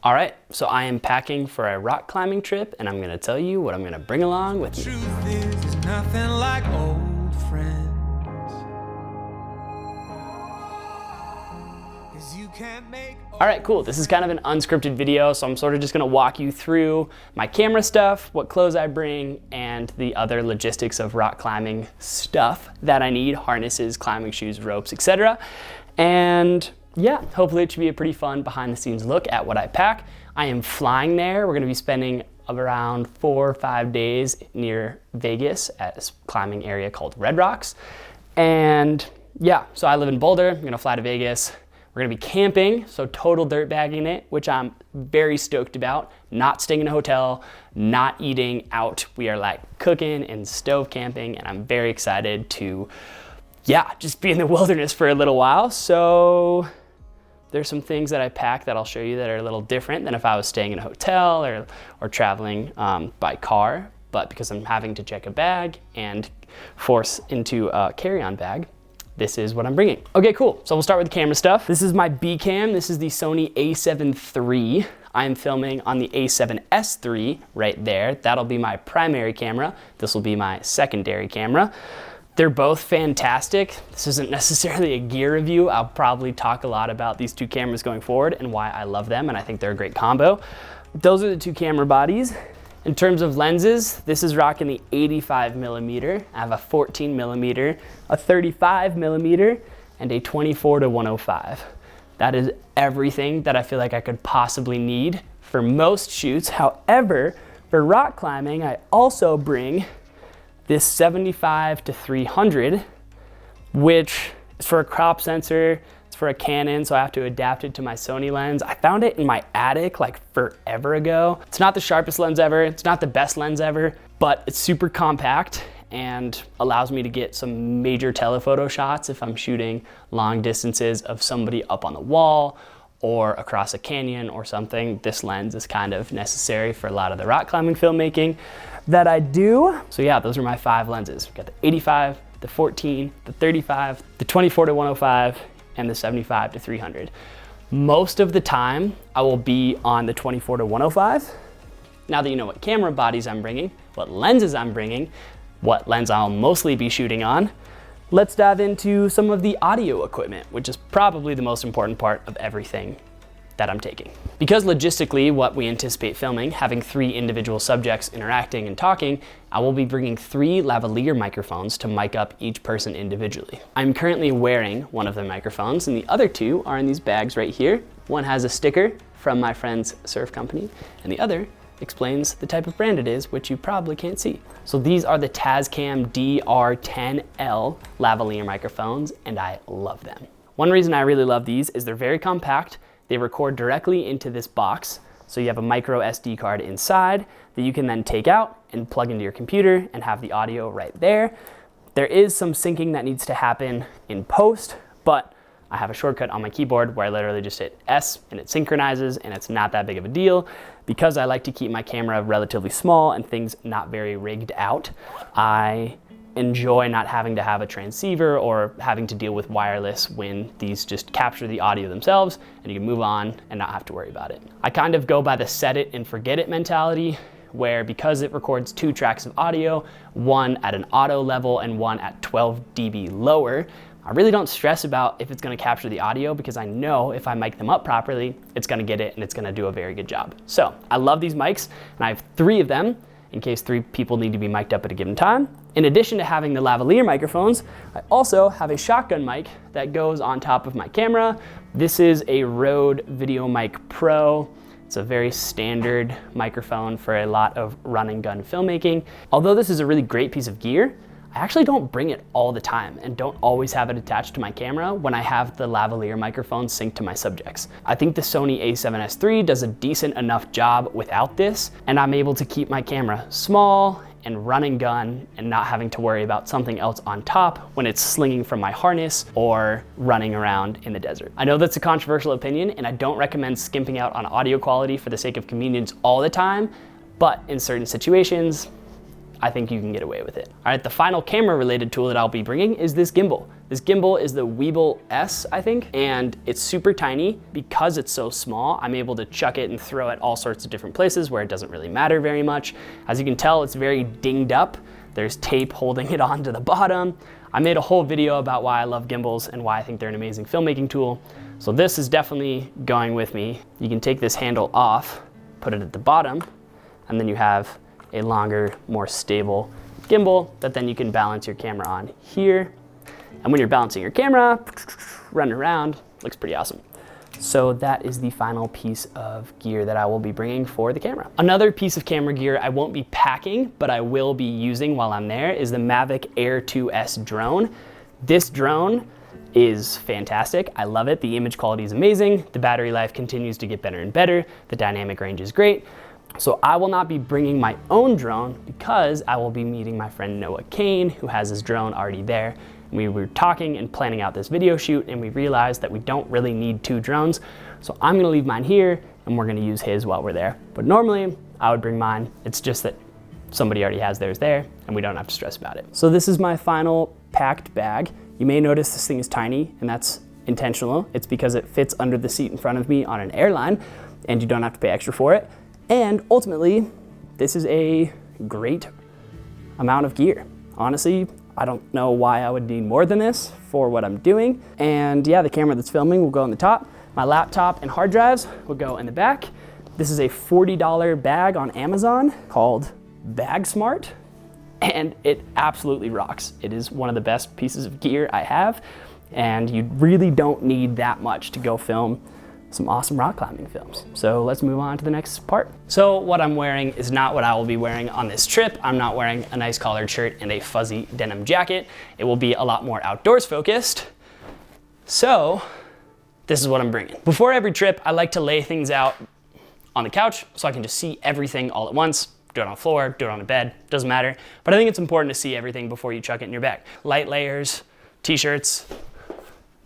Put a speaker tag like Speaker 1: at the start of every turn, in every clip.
Speaker 1: All right, so I am packing for a rock climbing trip, and I'm gonna tell you what I'm gonna bring along with me.
Speaker 2: Truth is, there's nothing like old friends. 'Cause you can't make.
Speaker 1: All right, cool. This is kind of an unscripted video, so I'm sort of just gonna walk you through my camera stuff, what clothes I bring, and the other logistics of rock climbing stuff that I need, harnesses, climbing shoes, ropes, etc. And yeah, hopefully it should be a pretty fun behind the scenes look at what I pack. I am flying there. We're gonna be spending around 4 or 5 days near Vegas at a climbing area called Red Rocks. And yeah, so I live in Boulder. I'm gonna fly to Vegas. We're gonna be camping, so total dirt bagging it, which I'm very stoked about. Not staying in a hotel, not eating out. We are like cooking and stove camping, and I'm very excited to, yeah, just be in the wilderness for a little while. So there's some things that I pack that I'll show you that are a little different than if I was staying in a hotel or traveling by car. But because I'm having to check a bag and force into a carry-on bag, this is what I'm bringing. Okay, cool. So we'll start with the camera stuff. This is my B cam. This is the Sony a7 III. I am filming on the a7S III right there. That'll be my primary camera. This will be my secondary camera. They're both fantastic. This isn't necessarily a gear review. I'll probably talk a lot about these two cameras going forward and why I love them, and I think they're a great combo. Those are the two camera bodies. In terms of lenses, this is rocking the 85mm. I have a 14mm, a 35mm, and a 24-105. That is everything that I feel like I could possibly need for most shoots. However, for rock climbing, I also bring this 75-300, which is for a crop sensor. It's for a Canon, so I have to adapt it to my Sony lens. I found it in my attic like forever ago. It's not the sharpest lens ever. It's not the best lens ever, but it's super compact and allows me to get some major telephoto shots if I'm shooting long distances of somebody up on the wall or across a canyon or something. This lens is kind of necessary for a lot of the rock climbing filmmaking that I do. So yeah, those are my 5 lenses. We've got the 85, the 14, the 35, the 24-105, and the 75-300. Most of the time, I will be on the 24-105. Now that you know what camera bodies I'm bringing, what lenses I'm bringing, what lens I'll mostly be shooting on, let's dive into some of the audio equipment, which is probably the most important part of everything that I'm taking. Because logistically, what we anticipate filming, having 3 individual subjects interacting and talking, I will be bringing 3 lavalier microphones to mic up each person individually. I'm currently wearing one of the microphones, and the other 2 are in these bags right here. One has a sticker from my friend's surf company, and the other explains the type of brand it is, which you probably can't see. So these are the Tascam DR10L lavalier microphones, and I love them. One reason I really love these is they're very compact. They record directly into this box, so you have a micro SD card inside that you can then take out and plug into your computer and have the audio right there. There is some syncing that needs to happen in post, but I have a shortcut on my keyboard where I literally just hit S and it synchronizes, and it's not that big of a deal. Because I like to keep my camera relatively small and things not very rigged out, I enjoy not having to have a transceiver or having to deal with wireless when these just capture the audio themselves and you can move on and not have to worry about it. I kind of go by the set it and forget it mentality, where because it records 2 tracks of audio, one at an auto level and one at 12 dB lower, I really don't stress about if it's gonna capture the audio because I know if I mic them up properly, it's gonna get it and it's gonna do a very good job. So I love these mics, and I have 3 of them in case 3 people need to be mic'd up at a given time. In addition to having the lavalier microphones, I also have a shotgun mic that goes on top of my camera. This is a Rode VideoMic Pro. It's a very standard microphone for a lot of run and gun filmmaking. Although this is a really great piece of gear, I actually don't bring it all the time and don't always have it attached to my camera when I have the lavalier microphone synced to my subjects. I think the Sony a7S III does a decent enough job without this, and I'm able to keep my camera small and run and gun and not having to worry about something else on top when it's slinging from my harness or running around in the desert. I know that's a controversial opinion, and I don't recommend skimping out on audio quality for the sake of convenience all the time, but in certain situations, I think you can get away with it. All right, the final camera related tool that I'll be bringing is this gimbal. This gimbal is the Weeble S, I think, and it's super tiny. Because it's so small, I'm able to chuck it and throw it all sorts of different places where it doesn't really matter very much. As you can tell, it's very dinged up. There's tape holding it onto the bottom. I made a whole video about why I love gimbals and why I think they're an amazing filmmaking tool. So this is definitely going with me. You can take this handle off, put it at the bottom, and then you have a longer, more stable gimbal that then you can balance your camera on here. And when you're balancing your camera, running around, looks pretty awesome. So that is the final piece of gear that I will be bringing for the camera. Another piece of camera gear I won't be packing, but I will be using while I'm there is the Mavic Air 2S drone. This drone is fantastic. I love it. The image quality is amazing. The battery life continues to get better and better. The dynamic range is great. So I will not be bringing my own drone because I will be meeting my friend Noah Kane, who has his drone already there. We were talking and planning out this video shoot, and we realized that we don't really need 2 drones. So I'm gonna leave mine here and we're gonna use his while we're there. But normally I would bring mine. It's just that somebody already has theirs there and we don't have to stress about it. So this is my final packed bag. You may notice this thing is tiny, and that's intentional. It's because it fits under the seat in front of me on an airline and you don't have to pay extra for it. And ultimately, this is a great amount of gear. Honestly, I don't know why I would need more than this for what I'm doing. And yeah, the camera that's filming will go on the top. My laptop and hard drives will go in the back. This is a $40 bag on Amazon called Bag Smart, and it absolutely rocks. It is one of the best pieces of gear I have, and you really don't need that much to go film some awesome rock climbing films. So let's move on to the next part. So what I'm wearing is not what I will be wearing on this trip. I'm not wearing a nice collared shirt and a fuzzy denim jacket. It will be a lot more outdoors focused. So this is what I'm bringing. Before every trip, I like to lay things out on the couch so I can just see everything all at once. Do it on the floor, do it on a bed, doesn't matter. But I think it's important to see everything before you chuck it in your bag. Light layers, t-shirts.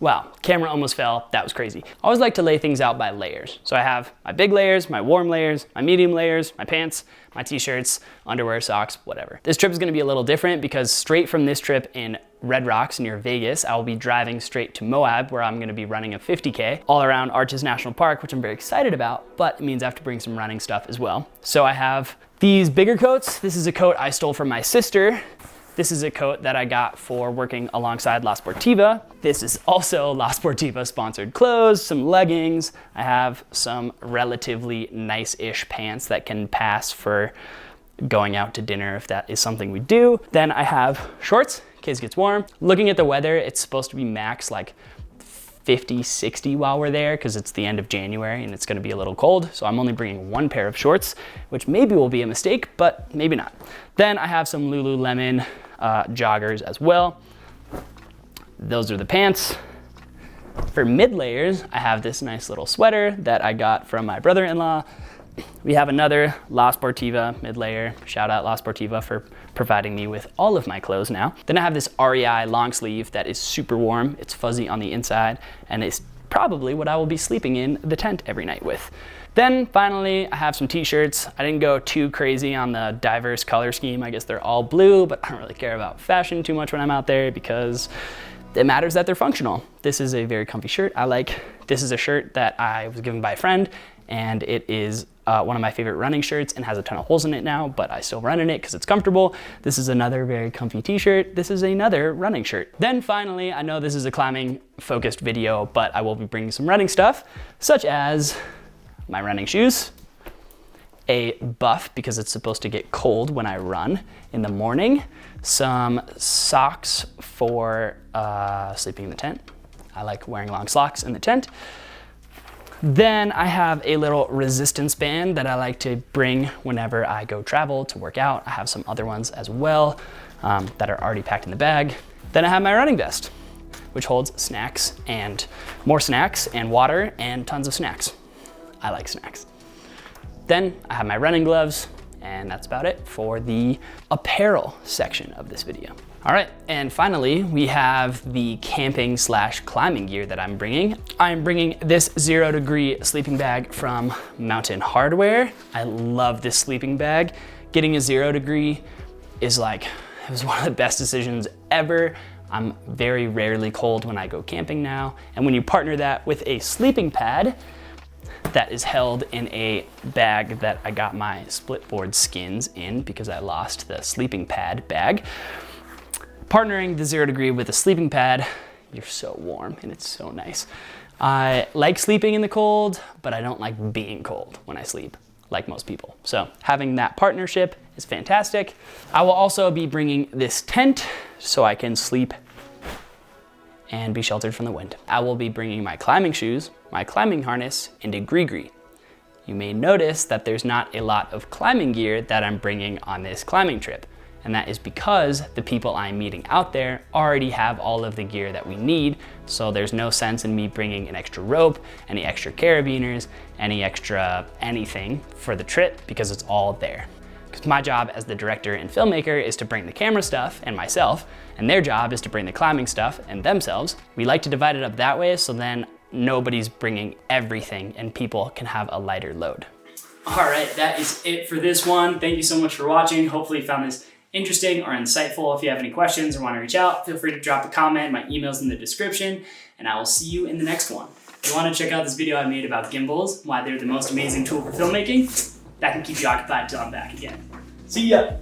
Speaker 1: Wow, camera almost fell. That was crazy. I always like to lay things out by layers. So I have my big layers, my warm layers, my medium layers, my pants, my t-shirts, underwear, socks, whatever. This trip is gonna be a little different because straight from this trip in Red Rocks near Vegas, I will be driving straight to Moab, where I'm gonna be running a 50K all around Arches National Park, which I'm very excited about, but it means I have to bring some running stuff as well. So I have these bigger coats. This is a coat I stole from my sister. This is a coat that I got for working alongside La Sportiva. This is also La Sportiva sponsored clothes, some leggings. I have some relatively nice-ish pants that can pass for going out to dinner if that is something we do. Then I have shorts in case it gets warm. Looking at the weather, it's supposed to be max like 50, 60 while we're there because it's the end of January and it's gonna be a little cold. So I'm only bringing 1 pair of shorts, which maybe will be a mistake, but maybe not. Then I have some Lululemon joggers as well. Those are the pants. For mid layers, I have this nice little sweater that I got from my brother-in-law. We have another La Sportiva mid layer. Shout out La Sportiva for providing me with all of my clothes now. Then I have this REI long sleeve that is super warm. It's fuzzy on the inside, and it's probably what I will be sleeping in the tent every night with. Then finally, I have some t-shirts. I didn't go too crazy on the diverse color scheme. I guess they're all blue, but I don't really care about fashion too much when I'm out there because it matters that they're functional. This is a very comfy shirt. This is a shirt that I was given by a friend, and it is one of my favorite running shirts and has a ton of holes in it now, but I still run in it because it's comfortable. This is another very comfy t-shirt. This is another running shirt. Then finally, I know this is a climbing focused video, but I will be bringing some running stuff, such as my running shoes, a buff because it's supposed to get cold when I run in the morning, some socks for sleeping in the tent. I like wearing long socks in the tent. Then I have a little resistance band that I like to bring whenever I go travel to work out. I have some other ones as well that are already packed in the bag. Then I have my running vest, which holds snacks and more snacks and water and tons of snacks. I like snacks. Then I have my running gloves, and that's about it for the apparel section of this video. All right, and finally, we have the camping / climbing gear that I'm bringing. I'm bringing this 0 degree sleeping bag from Mountain Hardwear. I love this sleeping bag. Getting a 0 degree is like, it was one of the best decisions ever. I'm very rarely cold when I go camping now. And when you partner that with a sleeping pad that is held in a bag that I got my split board skins in because I lost the sleeping pad bag. Partnering the 0 degree with a sleeping pad, you're so warm and it's so nice. I like sleeping in the cold, but I don't like being cold when I sleep, like most people. So having that partnership is fantastic. I will also be bringing this tent so I can sleep and be sheltered from the wind. I will be bringing my climbing shoes, my climbing harness, and a gree-gree. You may notice that there's not a lot of climbing gear that I'm bringing on this climbing trip. And that is because the people I'm meeting out there already have all of the gear that we need. So there's no sense in me bringing an extra rope, any extra carabiners, any extra anything for the trip because it's all there. Because my job as the director and filmmaker is to bring the camera stuff and myself, and their job is to bring the climbing stuff and themselves. We like to divide it up that way so then nobody's bringing everything and people can have a lighter load. All right, that is it for this one. Thank you so much for watching. Hopefully you found this interesting or insightful. If you have any questions or want to reach out, feel free to drop a comment. My email's in the description, and I will see you in the next one. If you want to check out this video I made about gimbals, why they're the most amazing tool for filmmaking, that can keep you occupied till I'm back again. See ya!